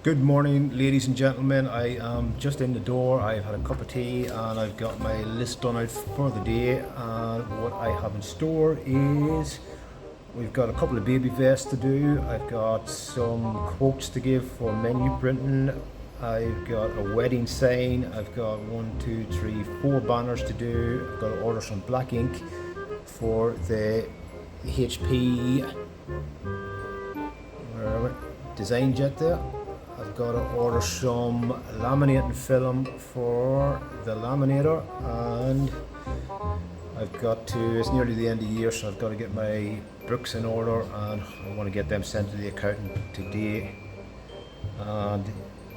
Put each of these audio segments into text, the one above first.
Good morning, ladies and gentlemen. I am just in the door. I've had a cup of tea and I've got my list done out for the day. And what I have in store is we've got a couple of baby vests to do. I've got some quotes to give for menu printing. I've got a wedding sign. I've got 4 banners to do. I've got to order some black ink for the HP DesignJet there. I've got to order some laminating film for the laminator, and I've got to, it's nearly the end of the year, so I've got to get my books in order and I want to get them sent to the accountant today. And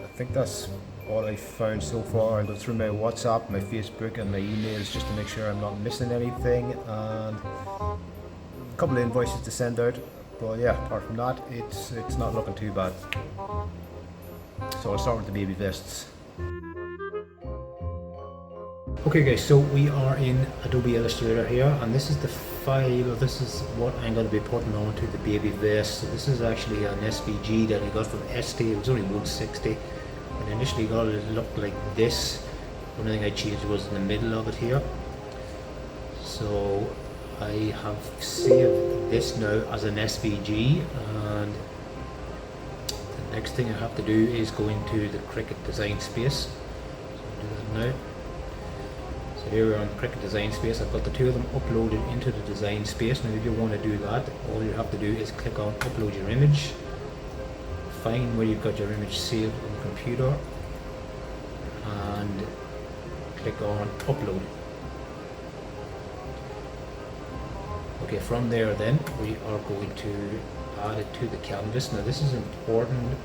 I think that's all I've found so far. I go through my WhatsApp, my Facebook and my emails just to make sure I'm not missing anything, and a couple of invoices to send out. But yeah, apart from that, it's not looking too bad. So I'll start with the baby vests. Okay guys, so we are in Adobe Illustrator here, and this is the file, this is what I'm going to be putting onto the baby vest. So this is actually an SVG that I got from Estee. It was only 160. I initially got it, it looked like this. The only thing I changed was in the middle of it here. So I have saved this now as an SVG, and the next thing I have to do is go into the Cricut Design Space. So I'll do that now. So here we're on Cricut Design Space. I've got the two of them uploaded into the Design Space. Now if you want to do that, all you have to do is click on Upload Your Image, find where you've got your image saved on the computer, and click on Upload. Okay, from there then we are going to add it to the canvas. Now this is important.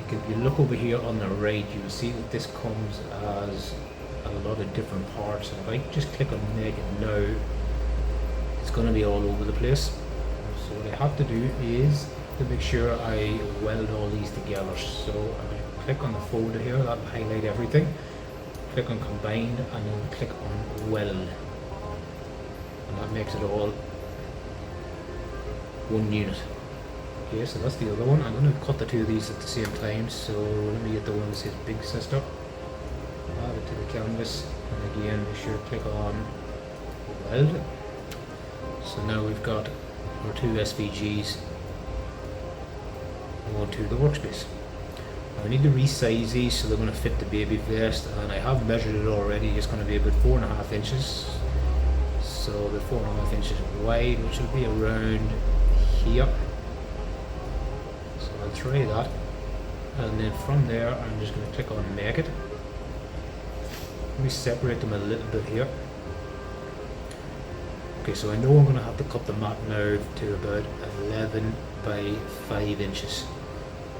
If you look over here on the right, you will see that this comes as a lot of different parts. And if I just click on Make It Now, it's going to be all over the place. So what I have to do is to make sure I weld all these together. So I'm going to click on the folder here, that will highlight everything. Click on Combine and then click on Weld. And that makes it all one unit. Okay, so that's the other one. I'm going to cut the two of these at the same time. So let me get the one that says Big Sister. Add it to the canvas, and again make sure to click on Weld. So now we've got our two SVGs onto the workspace. Now I need to resize these so they're going to fit the baby vest, and I have measured it already. It's going to be about 4.5 inches. So the 4.5 inches wide, which will be around here. So I'll try that, and then from there I'm just going to click on Make It. Let me separate them a little bit here. Okay, so I know I'm going to have to cut the mat now to about 11 by 5 inches.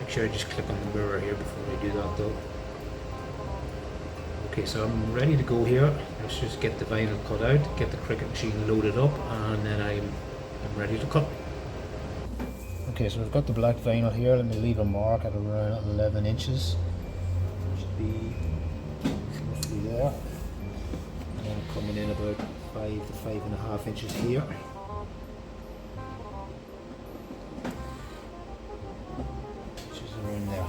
Make sure I just click on the mirror here before I do that though. Okay, so I'm ready to go here. Let's just get the vinyl cut out, get the Cricut machine loaded up, and then I'm ready to cut. Okay, so I've got the black vinyl here. Let me leave a mark at around 11 inches. Should be roughly there. And then coming in about 5 to 5.5 inches here. Which is around there.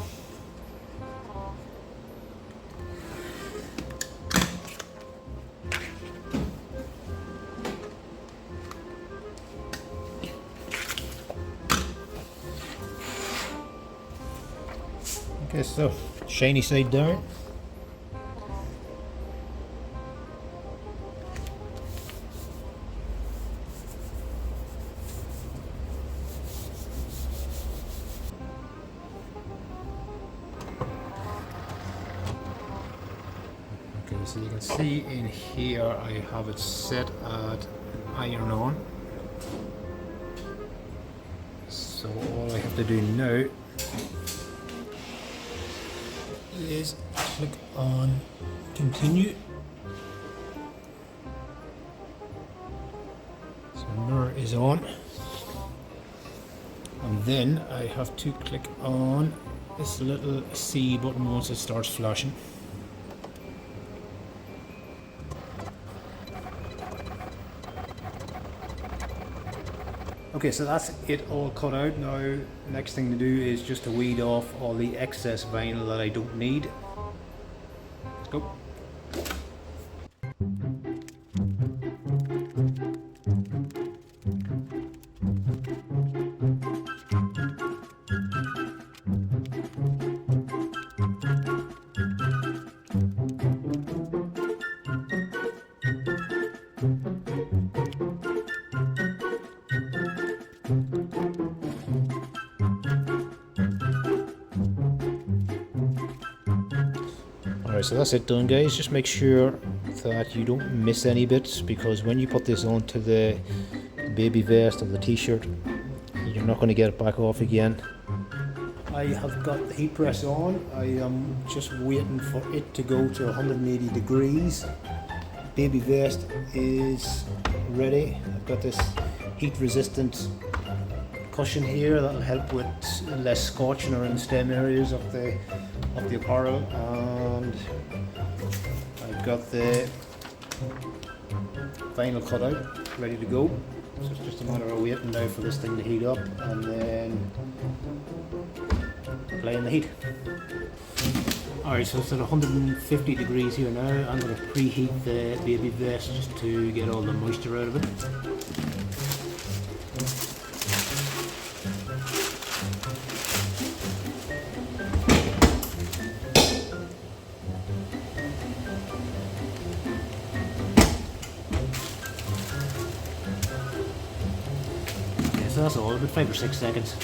Okay, so shiny side down. Okay, so you can see in here I have it set at iron on. So all I have to do now is click on Continue. So mirror is on, and then I have to click on this little C button once it starts flashing. Okay, so that's it all cut out. Now, next thing to do is just to weed off all the excess vinyl that I don't need. Let's go. Alright, so that's it done, guys. Just make sure that you don't miss any bits, because when you put this onto the baby vest or the t-shirt, you're not going to get it back off again. I have got the heat press on. I am just waiting for it to go to 180 degrees. Baby vest is ready. I've got this heat resistant cushion here that'll help with less scorching around the stem areas of the apparel, and I've got the vinyl cut out ready to go. So it's just a matter of waiting now for this thing to heat up and then applying the heat. Alright, so it's at 150 degrees here now. I'm going to preheat the baby vest just to get all the moisture out of it. So that's all, about 5 or 6 seconds.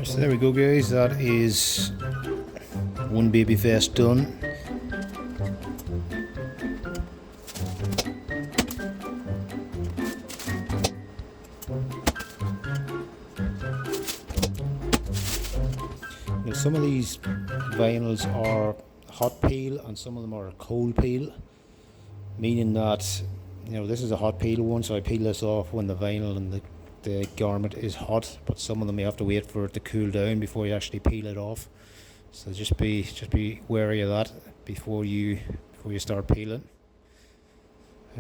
So there we go, guys, that is one baby vest done. Now, some of these vinyls are hot peel and some of them are cold peel, meaning that, you know, this is a hot peel one, so I peel this off when the vinyl and the garment is hot, but some of them you have to wait for it to cool down before you actually peel it off. So just be wary of that before you start peeling.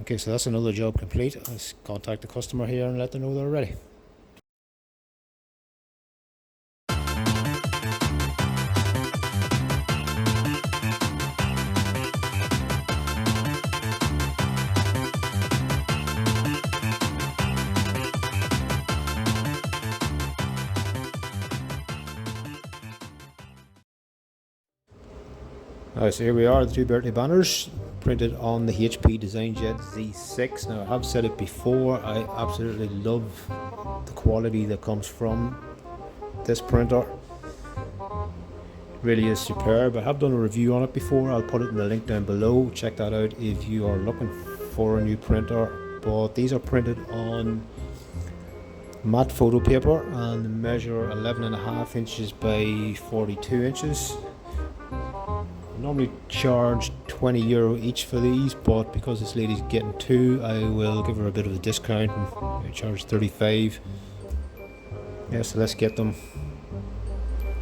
Okay, so that's another job complete. Let's contact the customer here and let them know they're ready. Alright, so here we are, the two birthday banners printed on the HP DesignJet Z6. Now, I have said it before, I absolutely love the quality that comes from this printer. It really is superb. I have done a review on it before. I'll put it in the link down below. Check that out if you are looking for a new printer. But these are printed on matte photo paper and measure 11.5 inches by 42 inches. Normally charge €20 each for these, but because this lady's getting two, I will give her a bit of a discount and charge 35. Yeah, so let's get them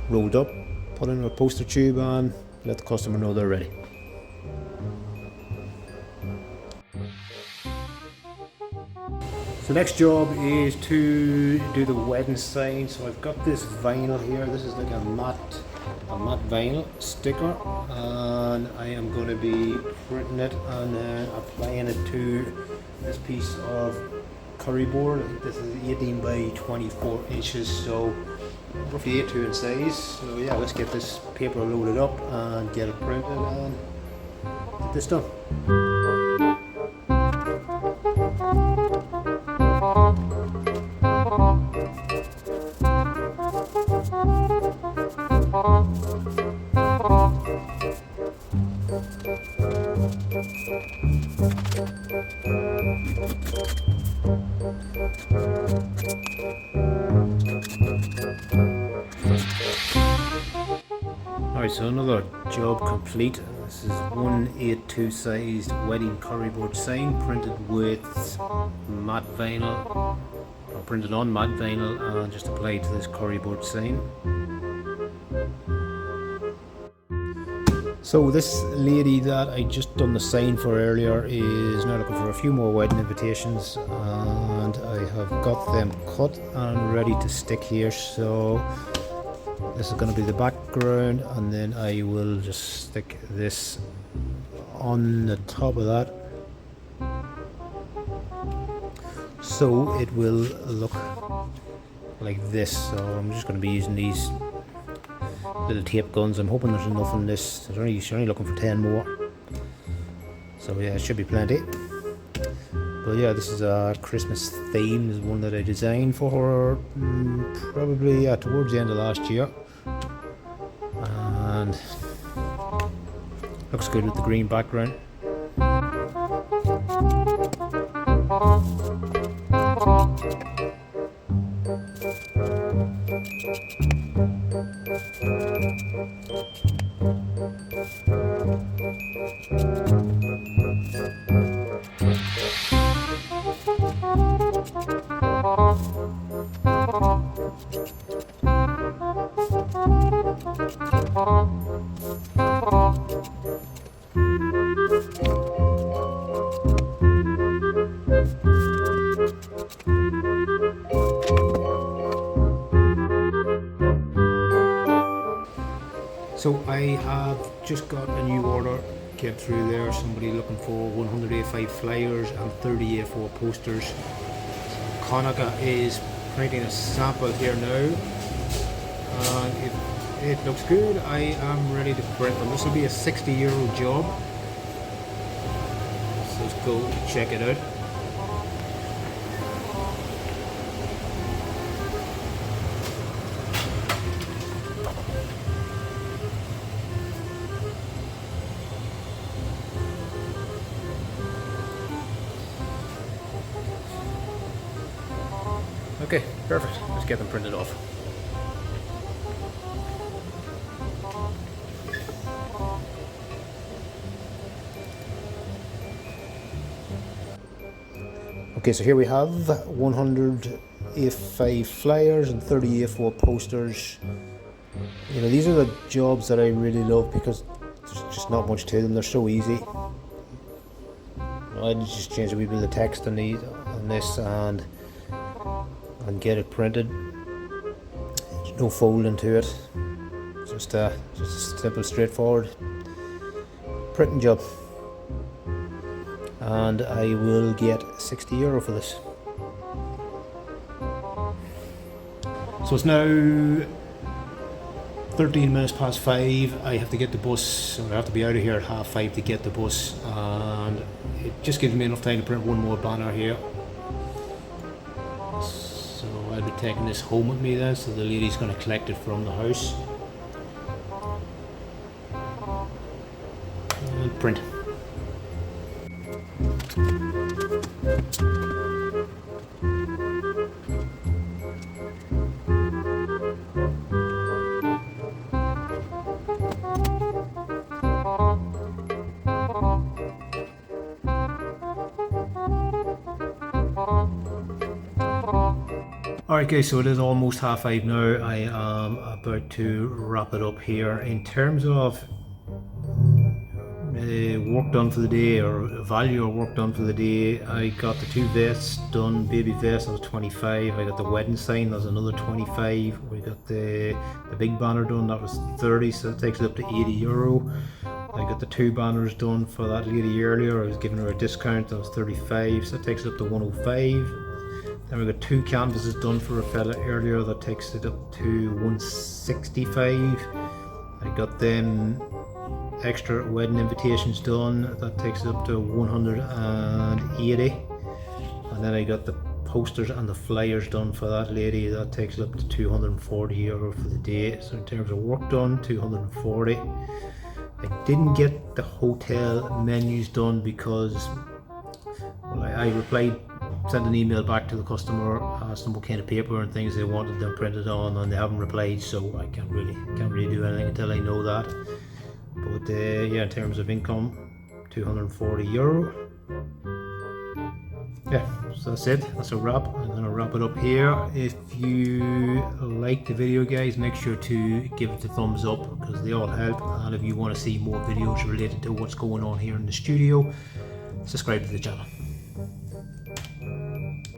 rolled up, put in a poster tube and let the customer know they're ready. The next job is to do the wedding sign. So I've got this vinyl here. This is like a matte vinyl sticker, and I am going to be printing it and then applying it to this piece of curry board. I think this is 18 by 24 inches, so roughly A2 in size. So yeah, let's get this paper loaded up and get it printed and get this done. Alright, so another job complete. This is 1/82 sized wedding curryboard sign printed with matte vinyl, or printed on matte vinyl and just applied to this curryboard sign. So this lady that I just done the sign for earlier is now looking for a few more wedding invitations, and I have got them cut and ready to stick here. So this is going to be the background, and then I will just stick this on the top of that, so it will look like this. So I'm just going to be using these little tape guns. I'm hoping there's enough in this. She's only looking for 10 more, so yeah, it should be plenty. But yeah, this is a Christmas theme. This is one that I designed for her probably towards the end of last year, and looks good with the green background. So I have just got a new order, came through there, somebody looking for 100 A5 flyers and 30 A4 posters. Konica is printing a sample here now, and if it looks good, I am ready to print them. This will be a €60 job, so let's go check it out. Okay, perfect. Let's get them printed off. Okay, so here we have 100 A5 flyers and 30 A4 posters. You know, these are the jobs that I really love because there's just not much to them. They're so easy. I just change a wee bit of the text on this and get it printed. There's no folding to it. Just a simple, straightforward printing job. And I will get €60 for this. So it's now 13 minutes past 5. I have to get the bus, I have to be out of here at 5:30 to get the bus, and it just gives me enough time to print one more banner here. So I'll be taking this home with me then, so the lady's going to collect it from the house and print. Alright guys, so it is almost 5:30 now. I am about to wrap it up here. In terms of work done for the day, or value of work done for the day, I got the 2 vests done, baby vest, that was 25. I got the wedding sign, that was another 25. We got the big banner done, that was 30, so that takes it up to €80. I got the 2 banners done for that lady earlier. I was giving her a discount, that was 35, so that takes it up to 105. Then we got 2 canvases done for a fella earlier, that takes it up to 165. I got them extra wedding invitations done, that takes it up to 180. And then I got the posters and the flyers done for that lady, that takes it up to 240 euro for the day. So in terms of work done, 240. I didn't get the hotel menus done because, well, I replied, sent an email back to the customer, asked them what kind of paper and things they wanted them printed on, and they haven't replied, so I can't really do anything until I know that. But yeah, in terms of income, 240 euro. Yeah, so that's it, that's a wrap. I'm going to wrap it up here. If you like the video, guys, make sure to give it a thumbs up, because they all help. And if you want to see more videos related to what's going on here in the studio, subscribe to the channel.